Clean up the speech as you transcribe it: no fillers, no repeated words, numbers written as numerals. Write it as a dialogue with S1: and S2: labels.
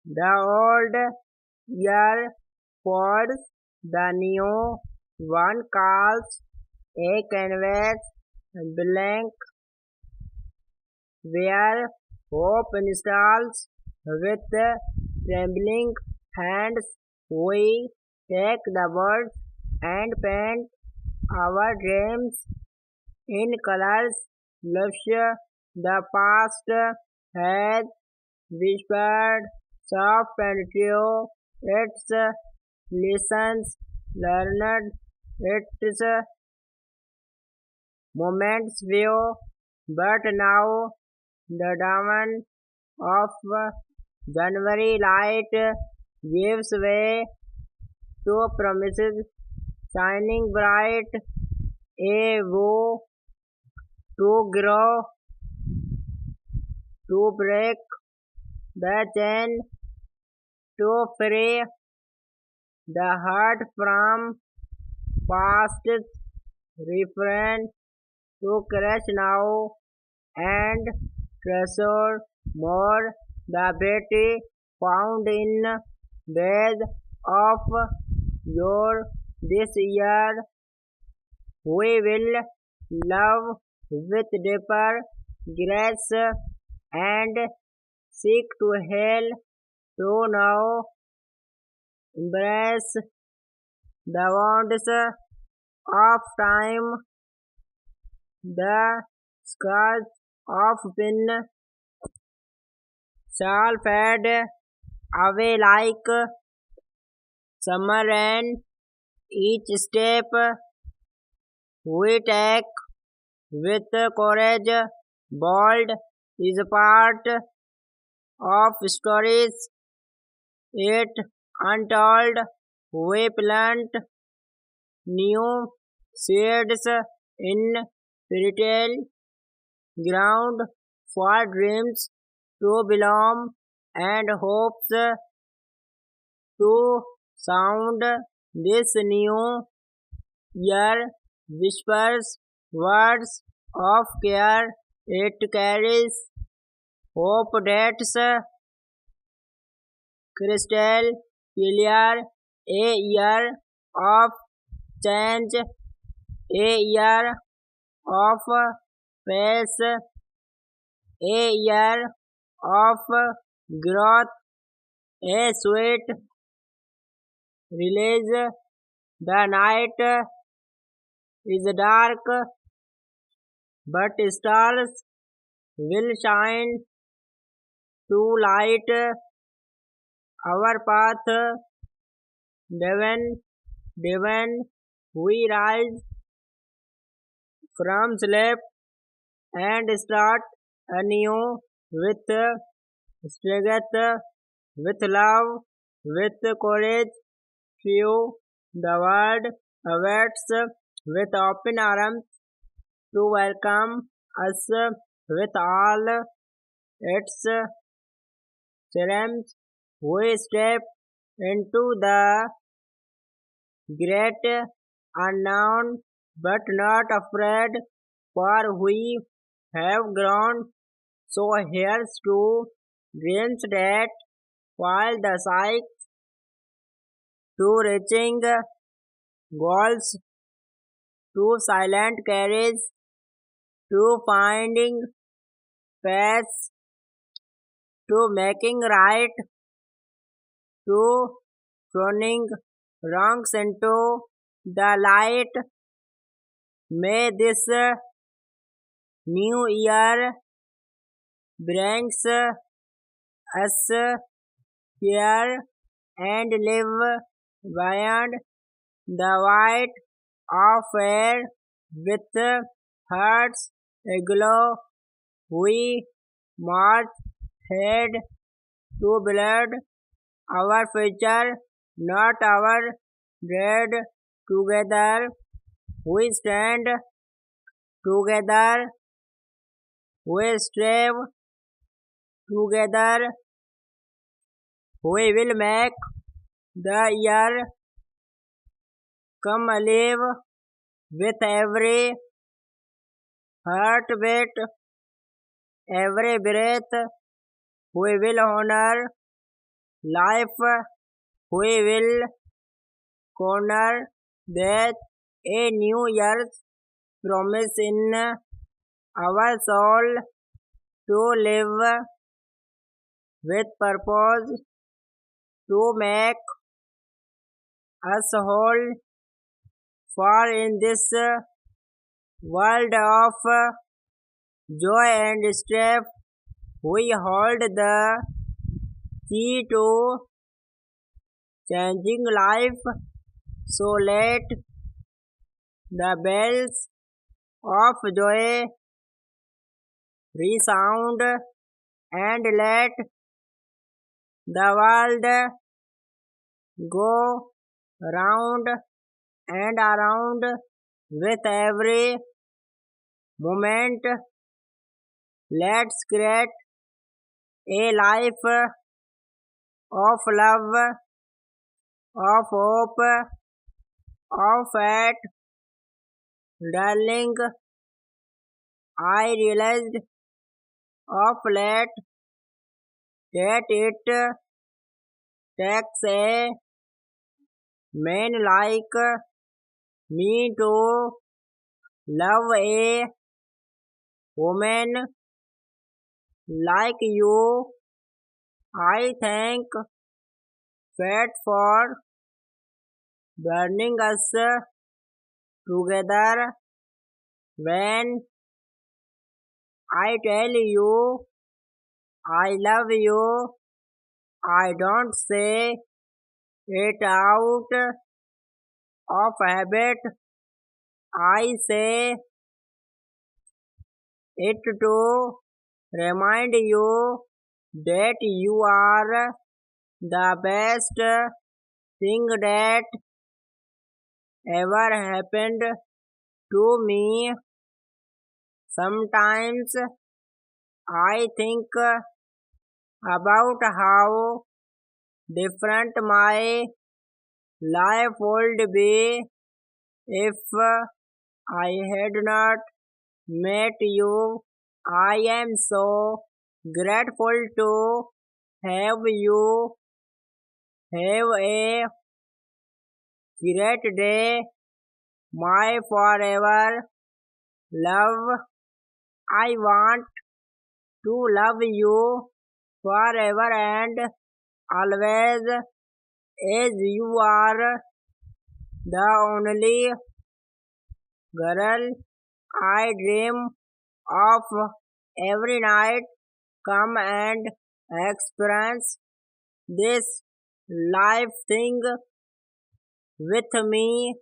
S1: The old year pours, the new one calls, a canvas blank where hope installs. With trembling hands we take the words and paint our dreams in colors lush. The past has whispered soft and true its lessons learned, its moments view, but now the dawn of January light gives way to promises shining bright, a vow to grow, to break the chain, to free the heart from past's refrain, to crush now and treasure more the beauty found in days of your this year. We will love with deeper grace and seek to hail to now embrace the wounds of time, the scars of sin shall fade away like summer rain. Each step we take with courage bold is part of stories yet untold. We plant new seeds in fertile ground for dreams to belong and hopes to sound. This new year whispers words of care. It carries hope that's crystal clear. A year of change, a year of peace, a year of growth, a sweet release. The night is dark, but stars will shine to light our path. Divine, we rise from sleep and start anew with strength, with love, with courage. Few the world awaits with open arms to welcome us with all its charms. We step into the great unknown, but not afraid, for we have grown. So here's to dreams that while the sight to reaching goals, to silent carriage, to finding paths, to making right, to turning wrongs into the light. May this new year brings us here and live beyond the white of air with hearts aglow. We march head to build our future, not our dread. Together we stand, together we strive, together we will make the year come alive with every heartbeat, every breath. We will honor life. We will honor that a new year's promise in our soul to live with purpose, to make us whole. For in this world of joy and strife, we hold the key to changing life. So let the bells of joy resound and let the world go round and around with every moment. Let's create a life of love, of hope, of faith. Darling, I realized of late that it takes a man like me to love a woman like you. I thank fate for burning us together. When I tell you I love you, I don't say it out of habit. I say it to remind you that you are the best thing that ever happened to me. Sometimes I think about how different my life would be if I had not met you. I am so grateful to have you. Have a great day, my forever love. I want to love you forever and always, as you are the only girl I dream of every night. Come and experience this life thing with me.